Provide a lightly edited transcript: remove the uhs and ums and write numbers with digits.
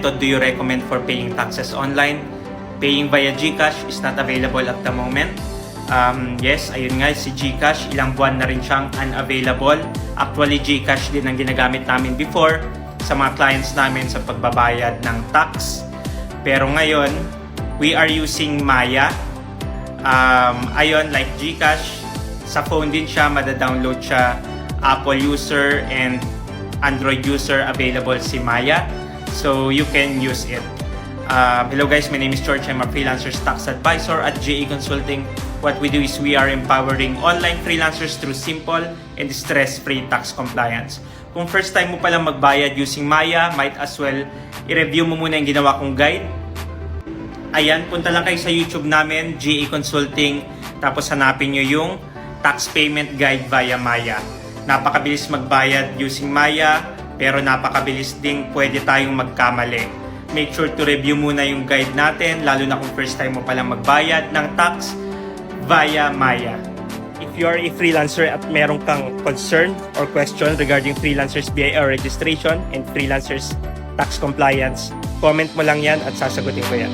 method do you recommend for paying taxes online? Paying via GCash is not available at the moment. Yes, ayun nga, si GCash, ilang buwan na rin siyang unavailable. Actually, GCash din ang ginagamit namin before sa mga clients namin sa pagbabayad ng tax. Pero ngayon, we are using Maya. Ayun, like GCash, sa phone din siya, madadownload siya. Apple user and Android user, available si Maya. So, you can use it. Hello guys, my name is George. I'm a freelancer tax advisor at GE Consulting. What we do is we are empowering online freelancers through simple and stress-free tax compliance. Kung first time mo palang magbayad using Maya, might as well i-review mo muna yung ginawa kong guide. Ayan, punta lang kayo sa YouTube namin, GE Consulting, tapos hanapin nyo yung tax payment guide via Maya. Napakabilis magbayad using Maya, pero napakabilis ding pwede tayong magkamali. Make sure to review muna yung guide natin, lalo na kung first time mo palang magbayad ng tax via Maya. If you are a freelancer at meron kang concern or question regarding freelancers BIR registration and freelancers tax compliance, comment mo lang yan at sasagutin ko yan.